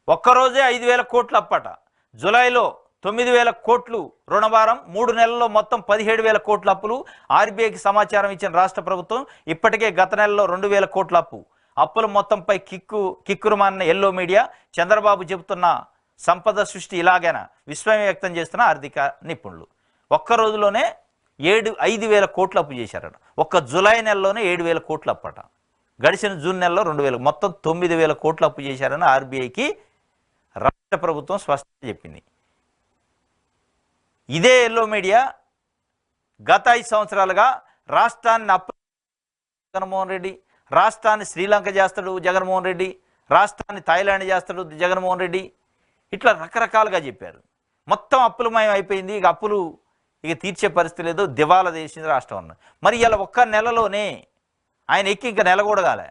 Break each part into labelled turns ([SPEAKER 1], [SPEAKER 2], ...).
[SPEAKER 1] ఒక్కరోజే 5,000 కోట్లు అప్పట. జూలైలో 9,000 కోట్లు రుణభారం, 3 నెలల్లో మొత్తం 17,000 కోట్ల అప్పులు. ఆర్బీఐకి సమాచారం ఇచ్చిన రాష్ట్ర ప్రభుత్వం ఇప్పటికే గత నెలలో 2,000 కోట్ల అప్పుల మొత్తంపై కిక్కురుమాన్న ఎల్లో మీడియా. చంద్రబాబు చెబుతున్న సంపద సృష్టి ఇలాగైనా విస్మయం వ్యక్తం చేస్తున్న ఆర్థిక నిపుణులు. ఒక్క రోజులోనే 5,000 కోట్ల అప్పు చేశారట. ఒక్క జూలై నెలలోనే 7,000 కోట్ల అప్పట. గడిచిన జూన్ నెలలో 2,000, మొత్తం 9,000 కోట్ల అప్పు చేశారని ఆర్బీఐకి రాష్ట్ర ప్రభుత్వం స్పష్టంగా చెప్పింది. ఇదే ఎల్లో మీడియా గత 5 సంవత్సరాలుగా రాష్ట్రాన్ని జగన్మోహన్ రెడ్డి, రాష్ట్రాన్ని శ్రీలంక చేస్తాడు జగన్మోహన్ రెడ్డి, రాష్ట్రాన్ని థాయిలాండ్ చేస్తాడు జగన్మోహన్ రెడ్డి, ఇట్లా రకరకాలుగా చెప్పారు. మొత్తం అప్పులమయం అయిపోయింది. ఇక అప్పులు తీర్చే పరిస్థితి లేదు, దివాలా చేసింది రాష్ట్రం అన్న. మరి ఇలా ఒక్క నెలలోనే ఆయన ఎక్కి ఇంకా నెల కూడా కాలే,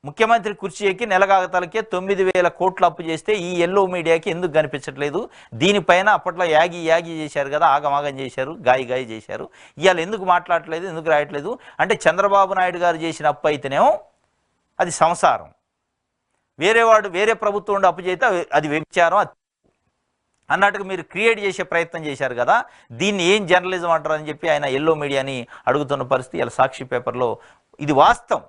[SPEAKER 1] ముఖ్యమంత్రి కుర్చీ ఎక్కి నెల కాగతాలకే 9,000 కోట్లు అప్పు చేస్తే ఈ ఎల్లో మీడియాకి ఎందుకు కనిపించట్లేదు? దీనిపైన అప్పట్లో యాగి చేశారు కదా, ఆగమాగం చేశారు, గాయి చేశారు. ఇవాళ ఎందుకు మాట్లాడట్లేదు, ఎందుకు రాయట్లేదు అంటే చంద్రబాబు నాయుడు గారు చేసిన అప్పు అయితేనేమో అది సంసారం, వేరే ప్రభుత్వం ఉండి అప్పు చేస్తే అది వ్యభిచారం అన్నట్టుగా మీరు క్రియేట్ చేసే ప్రయత్నం చేశారు కదా. దీన్ని ఏం జర్నలిజం అంటారు అని చెప్పి ఆయన ఎల్లో మీడియాని అడుగుతున్న పరిస్థితి ఇలా సాక్షి పేపర్లో. ఇది వాస్తవం.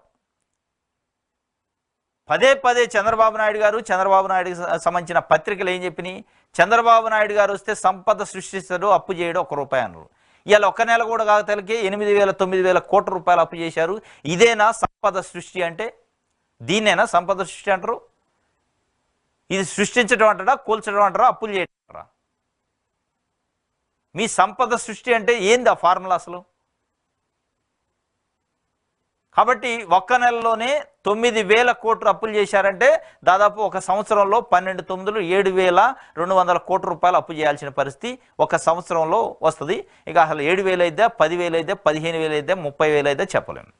[SPEAKER 1] పదే చంద్రబాబు నాయుడికి సంబంధించిన పత్రికలు ఏం చెప్పినాయి? చంద్రబాబు నాయుడు గారు వస్తే సంపద సృష్టిస్తాడు, అప్పు చేయడం ₹1 అన్నారు. ఇవాళ ఒక్క నెల కూడా కాగతలకి 8,000-9,000 కోట్ల రూపాయలు అప్పు చేశారు. ఇదేనా సంపద సృష్టి అంటే? దీన్నేనా సంపద సృష్టి అంటారు? ఇది సృష్టించడం అంటారా, కూల్చడం అంటారా, అప్పులు చేయడం అంటారా? మీ సంపద సృష్టి అంటే ఏంది ఆ ఫార్ములా అసలు? కాబట్టి ఒక్క నెలలోనే 9,000 కోట్లు అప్పులు చేశారంటే దాదాపు ఒక సంవత్సరంలో 12 తొమ్మిదిలు 7,200 కోట్ల రూపాయలు అప్పు చేయాల్సిన పరిస్థితి ఒక సంవత్సరంలో వస్తుంది. ఇక అసలు 7,000 అయితే, 10,000 అయితే, 15,000 అయితే, 30,000 అయితే చెప్పలేము.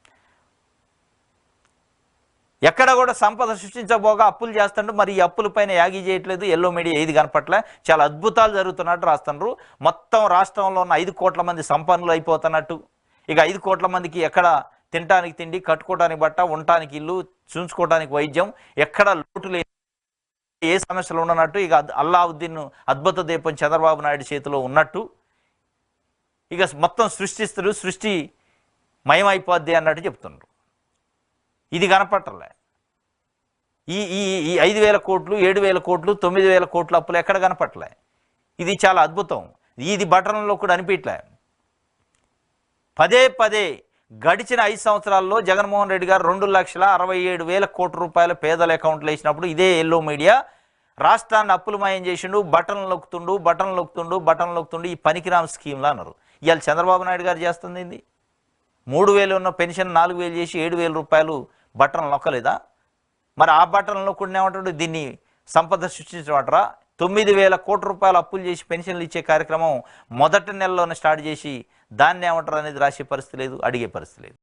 [SPEAKER 1] ఎక్కడ కూడా సంపద సృష్టించబోగా అప్పులు చేస్తుండ్రు. మరి ఈ అప్పుల పైన యాగి చేయట్లేదు ఎల్లో మీడియా, ఏది కనపట్లే. చాలా అద్భుతాలు జరుగుతున్నట్టు రాస్తున్నారు. మొత్తం రాష్ట్రంలో ఉన్న 5 కోట్ల మంది సంపన్నులు అయిపోతున్నట్టు. ఇక 5 కోట్ల మందికి ఎక్కడ తినడానికి తిండి, కట్టుకోవడానికి బట్ట, ఉండటానికి ఇల్లు, చూసుకోవడానికి వైద్యం, ఎక్కడ లోటు లేదు, ఏ సమస్యలు ఉండనట్టు. ఇక అల్లావుద్దీన్ అద్భుత దీపం చంద్రబాబు నాయుడు చేతిలో ఉన్నట్టు. ఇక మొత్తం సృష్టిస్తారు, సృష్టి మయమైపోద్ది అన్నట్టు చెప్తున్నారు. ఇది కనపట్టలే. ఈ 5,000 కోట్లు, 7,000 కోట్లు, 9,000 కోట్ల అప్పులు ఎక్కడ కనపట్టలే. ఇది చాలా అద్భుతం. ఇది బటన్లో కూడా అనిపించలే. పదే గడిచిన 5 సంవత్సరాల్లో జగన్మోహన్ రెడ్డి గారు 2,67,000 కోట్ల రూపాయల పేదల అకౌంట్లు వేసినప్పుడు ఇదే ఎల్లో మీడియా రాష్ట్రాన్ని అప్పులమయం చేసిండు, బటన్లు నొక్కుతుండు, ఈ పనికిరామ స్కీమ్లా అన్నారు. ఇవాళ చంద్రబాబు నాయుడు గారు చేస్తుంది ఏంది? 3,000 ఉన్న పెన్షన్ 4,000 చేసి 7,000 రూపాయలు బటన్లు నొక్కలేదా? మరి ఆ బటన్లు నొక్కుండా ఏమంటాడు? దీన్ని సంపద సృష్టించమంటారా? 9,000 కోట్ల రూపాయలు అప్పులు చేసి పెన్షన్లు ఇచ్చే కార్యక్రమం మొదటి నెలలోనే స్టార్ట్ చేసి దాన్ని ఏమంటారు అనేది రాసే పరిస్థితి లేదు, అడిగే పరిస్థితి లేదు.